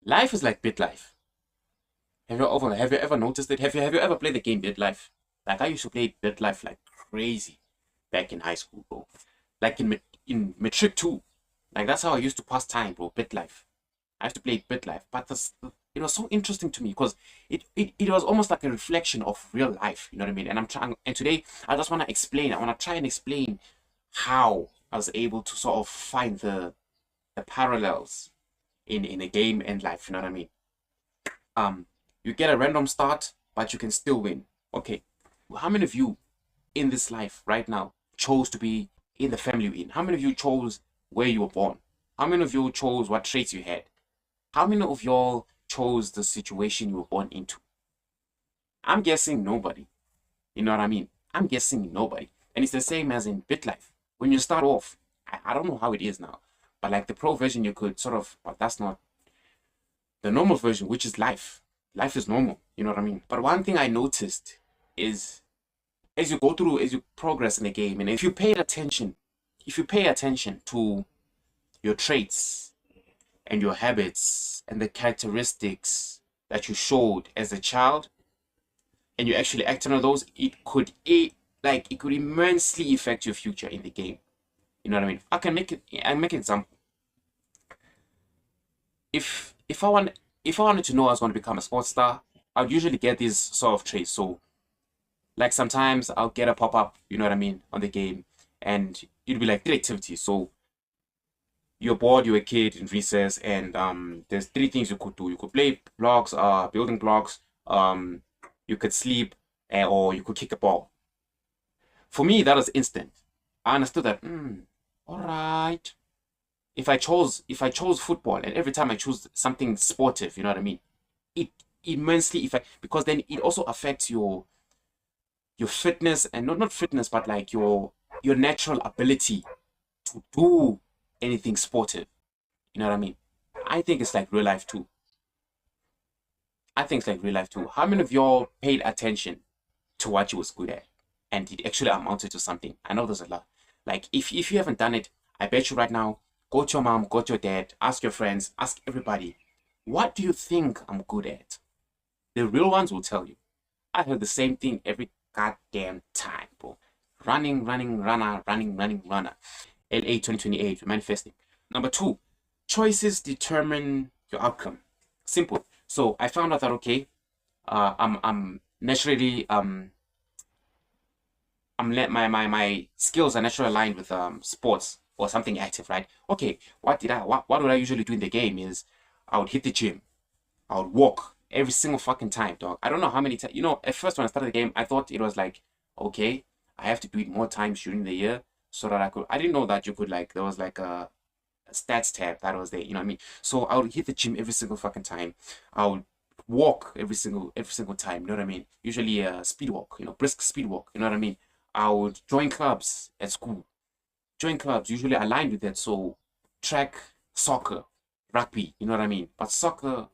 Life is like BitLife. Have you ever noticed it? Have you ever played the game BitLife? Like I used to play BitLife like crazy back in high school, bro. Like in matric too. Like that's how I used to pass time, bro. BitLife. I used to play BitLife, but it was so interesting to me because it was almost like a reflection of real life. You know what I mean? And I'm trying. And today I just want to explain. I want to try and explain how I was able to sort of find the parallels in a game and life. You know what I mean? Um, you get a random start, but you can still win. Okay, well, how many of you in this life right now chose to be in the family you're in? How many of you chose where you were born? How many of you chose what traits you had? How many of y'all chose the situation you were born into? I'm guessing nobody. You know what I mean? I'm guessing nobody. And it's the same as in BitLife. When you start off, I don't know how it is now, but like the pro version, you could sort of, but that's not the normal version, which is life. Life is normal. You know what I mean? But one thing I noticed is as you progress in the game, and if you pay attention to your traits and your habits and the characteristics that you showed as a child, and you actually act on those, it could immensely affect your future in the game. You know what I mean? I make an example. If I wanted to know I was going to become a sports star, I'd usually get these sort of traits. So like sometimes I'll get a pop-up, you know what I mean, on the game, and it'll be like three activities. So you're bored, you're a kid in recess, and there's three things you could do. You could play blocks, building blocks, you could sleep, or you could kick a ball. For me, that was instant. I understood that, all right. If I chose football, and every time I choose something sportive, you know what I mean, it immensely affect, because then it also affects your fitness, and not fitness, but like your natural ability to do anything sportive. You know what I mean? I think it's like real life too. I think it's like real life too. How many of y'all paid attention to what you was good at, and it actually amounted to something? I know there's a lot. Like if you haven't done it, I bet you right now, go to your mom, go to your dad, ask your friends, ask everybody, what do you think I'm good at? The real ones will tell you. I heard the same thing every goddamn time, bro. Running, running, runner, running, running, runner. LA 2028, manifesting. Number two, choices determine your outcome. Simple. So I found out that okay, I'm naturally my skills are naturally aligned with sports or something active, right? Okay, what would I usually do in the game is I would hit the gym. I would walk every single fucking time, dog. I don't know how many times. You know, at first when I started the game, I thought it was like, okay, I have to do it more times during the year so that I could. I didn't know that you could like there was like a stats tab that was there. You know what I mean? So I would hit the gym every single fucking time. I would walk every single time. You know what I mean? Usually speed walk. You know, brisk speed walk. You know what I mean? I would join clubs at school. Join clubs usually aligned with that. So track, soccer, rugby. You know what I mean? But soccer,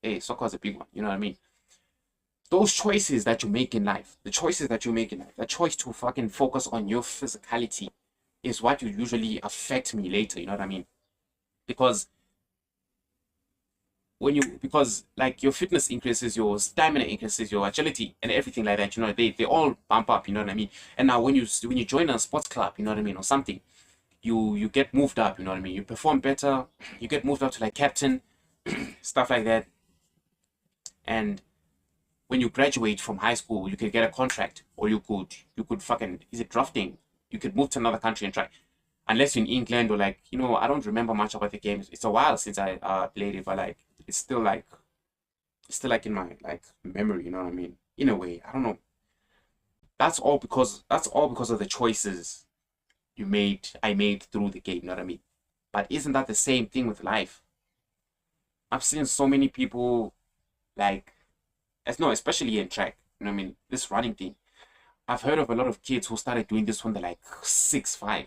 hey, soccer is a big one. You know what I mean? Those choices that you make in life, the choices that you make in life, the choice to fucking focus on your physicality is what will usually affect me later. You know what I mean? Because because like your fitness increases, your stamina increases, your agility and everything like that, you know, they all bump up, you know what I mean? And now when you join a sports club, you know what I mean, or something, you get moved up, you know what I mean? You perform better, you get moved up to like captain, stuff like that. And when you graduate from high school, you could get a contract, or you could fucking, is it drafting? You could move to another country and try. Unless you're in England or like, you know, I don't remember much about the game. It's a while since I played it, but like it's still like in my like memory, you know what I mean? In a way, I don't know. That's all because of the choices I made through the game, you know what I mean? But isn't that the same thing with life? I've seen so many people like as no, especially in track, you know what I mean? This running thing. I've heard of a lot of kids who started doing this when they're like 6'5".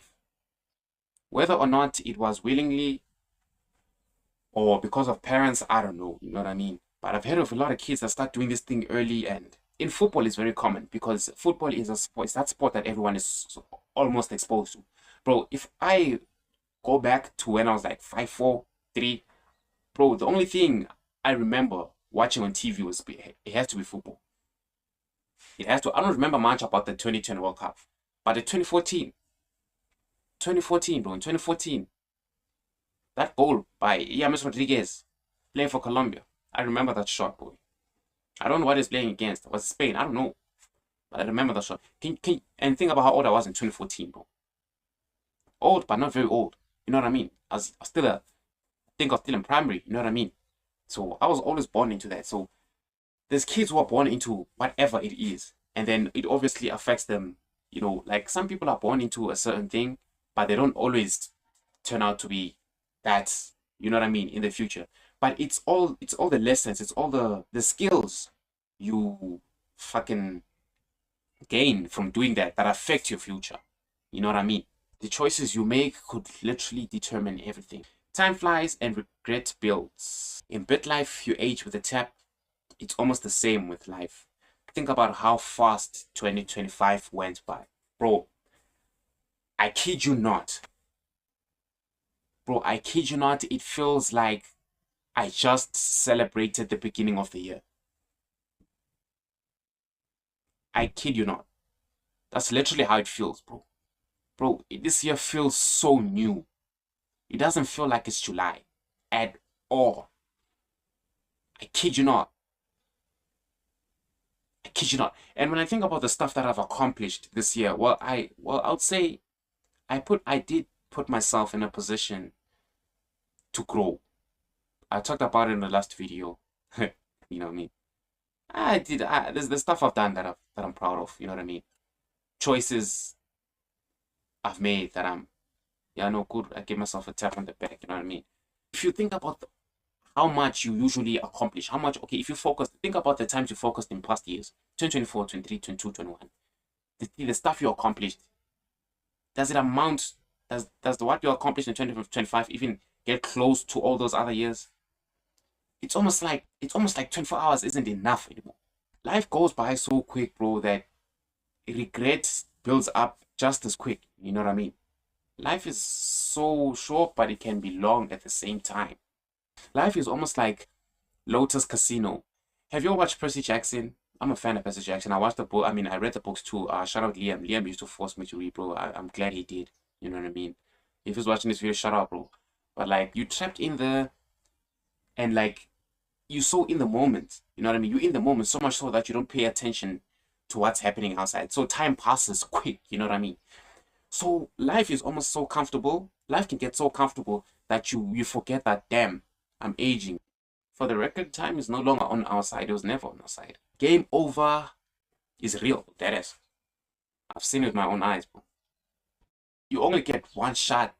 Whether or not it was willingly or because of parents, I don't know, you know what I mean? But I've heard of a lot of kids that start doing this thing early, and in football it's very common because football is a sport, it's that sport that everyone is almost exposed to. Bro, if I go back to when I was like 5'4", 3", bro, the only thing I remember watching on TV was it has to be football. It has to. I don't remember much about the 2010 World Cup, but the 2014, bro, in 2014, that goal by James Rodriguez playing for Colombia. I remember that shot, boy. I don't know what he's playing against. Was it Spain? I don't know. But I remember that shot. And think about how old I was in 2014, bro. Old, but not very old. You know what I mean? I was still I think I was still in primary. You know what I mean? So I was always born into that. So there's kids who are born into whatever it is, and then it obviously affects them. You know, like some people are born into a certain thing, but they don't always turn out to be that. You know what I mean? In the future, but it's all the lessons, it's all the skills you fucking gain from doing that affect your future. You know what I mean? The choices you make could literally determine everything. Time flies and regret builds. In BitLife, you age with a tap. It's almost the same with life. Think about how fast 2025 went by. Bro, I kid you not. Bro, I kid you not. It feels like I just celebrated the beginning of the year. I kid you not. That's literally how it feels, bro. Bro, this year feels so new. It doesn't feel like it's July at all. I kid you not. I kid you not. And when I think about the stuff that I've accomplished this year, I would say I did put myself in a position to grow. I talked about it in the last video. You know what I mean? There's the stuff I've done that I'm proud of. You know what I mean? Choices I've made that yeah, no, good. I give myself a tap on the back. You know what I mean? If you think about how much you usually accomplish, how much, okay, if you focus, think about the times you focused in past years, 2024, 23, 22, 21. The stuff you accomplished, does it amount, does what you accomplished in 2025 even get close to all those other years? It's almost like 24 hours isn't enough anymore. Life goes by so quick, bro, that regret builds up just as quick. You know what I mean? Life is so short, but it can be long at the same time. Life is almost like Lotus Casino. Have you ever watched Percy Jackson? I'm a fan of Percy Jackson. I watched the book. I mean, I read the books too. Shout out Liam. Liam used to force me to read, bro. I'm glad he did. You know what I mean? If he's watching this video, shout out, bro. But like, you trapped in there, and like, you so in the moment. You know what I mean? You're in the moment so much so that you don't pay attention to what's happening outside. So time passes quick. You know what I mean? So life is almost so comfortable. Life can get so comfortable that you forget that, damn, I'm aging. For the record, time is no longer on our side. It was never on our side. Game over is real. That is. I've seen it with my own eyes, bro. You only get one shot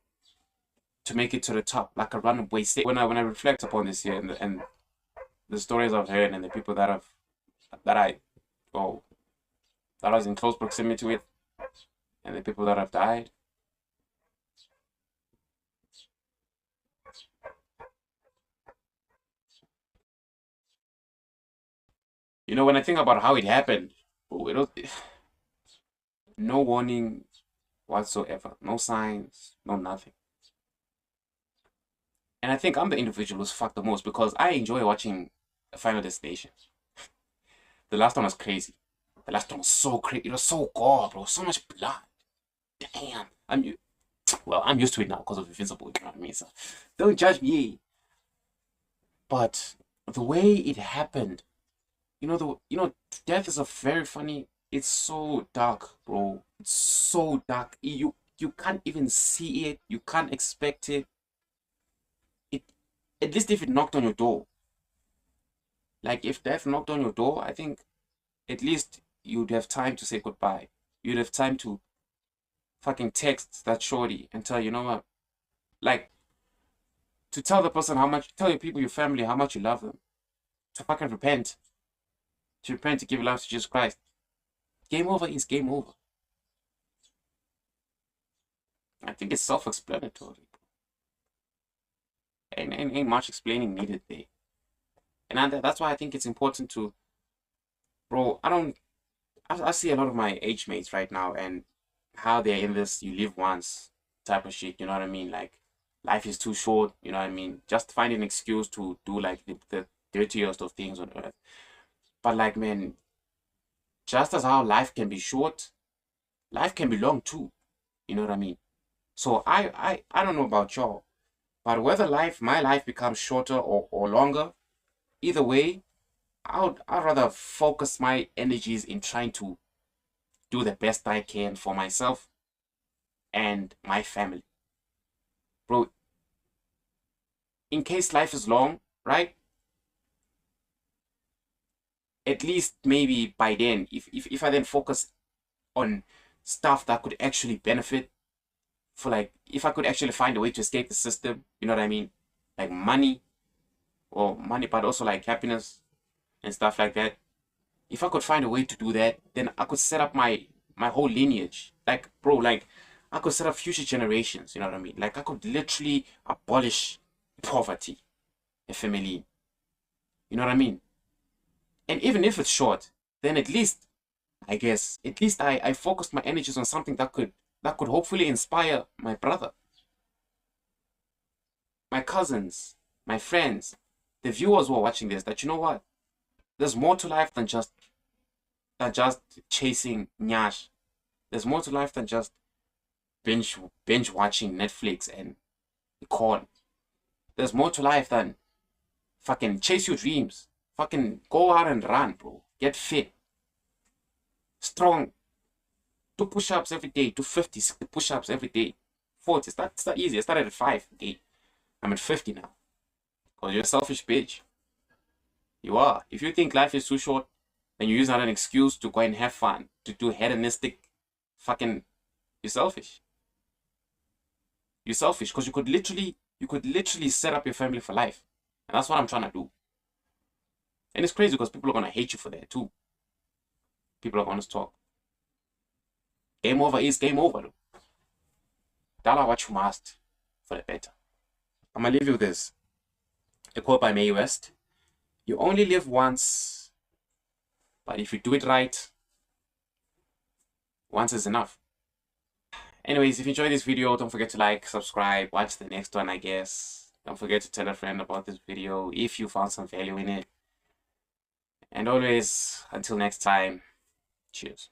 to make it to the top, like a runaway state. When I reflect upon this year and the stories I've heard and the people that I was in close proximity with, and the people that have died, you know, when I think about how it happened, oh, no warning whatsoever, no signs, no nothing. And I think I'm the individual who's fucked the most because I enjoy watching Final Destination. The last one was crazy. The last one was so crazy. It was so gore, bro. So much blood. Damn. I'm used to it now because of Invincible. You know what I mean? So don't judge me. But the way it happened, death is a very funny. It's so dark, bro. It's so dark. You can't even see it. You can't expect it. At least if it knocked on your door. Like if death knocked on your door, I think at least you'd have time to say goodbye. You'd have time to fucking text that shorty and tell, you know what? Like, to tell the person tell your people, your family, how much you love them. To fucking repent. To repent, to give life to Jesus Christ. Game over is game over. I think it's self-explanatory. Ain't much explaining needed there. And that's why I think it's important to, bro, I see a lot of my age mates right now and how they're in this you live once type of shit, you know what I mean? Like, life is too short, you know what I mean? Just find an excuse to do like the dirtiest of things on earth. But like, man, just as how life can be short, life can be long too. You know what I mean? So I don't know about y'all, but whether my life becomes shorter or longer, either way, I'd rather focus my energies in trying to do the best I can for myself and my family. Bro, in case life is long, right? At least maybe by then, if I then focus on stuff that could actually benefit, for like, if I could actually find a way to escape the system, you know what I mean? Like money, or money, but also like happiness and stuff like that. If I could find a way to do that, then I could set up my whole lineage. Like, bro, like I could set up future generations, you know what I mean? Like I could literally abolish poverty, family. You know what I mean? And even if it's short, then at least, I guess, at least I focused my energies on something that could hopefully inspire my brother, my cousins, my friends, the viewers who are watching this, that you know what? There's more to life than just chasing nyash. There's more to life than just binge watching Netflix and corn. There's more to life than fucking chase your dreams. Fucking go out and run, bro. Get fit. Strong. Do push-ups every day. Do 50 push-ups every day. 40. It's not easy. I started at 5 a day. I'm at 50 now. Because you're a selfish bitch. You are. If you think life is too short, and you use that as an excuse to go and have fun, to do hedonistic fucking, you're selfish. You're selfish because you could literally set up your family for life. And that's what I'm trying to do. And it's crazy because people are gonna hate you for that too. People are gonna talk. Game over is game over though. Dollar what you must for the better. I'm gonna leave you with this. A quote by Mae West. You only live once, but if you do it right, once is enough. Anyways, if you enjoyed this video, don't forget to like, subscribe, watch the next one, I guess. Don't forget to tell a friend about this video if you found some value in it. And always, until next time, cheers.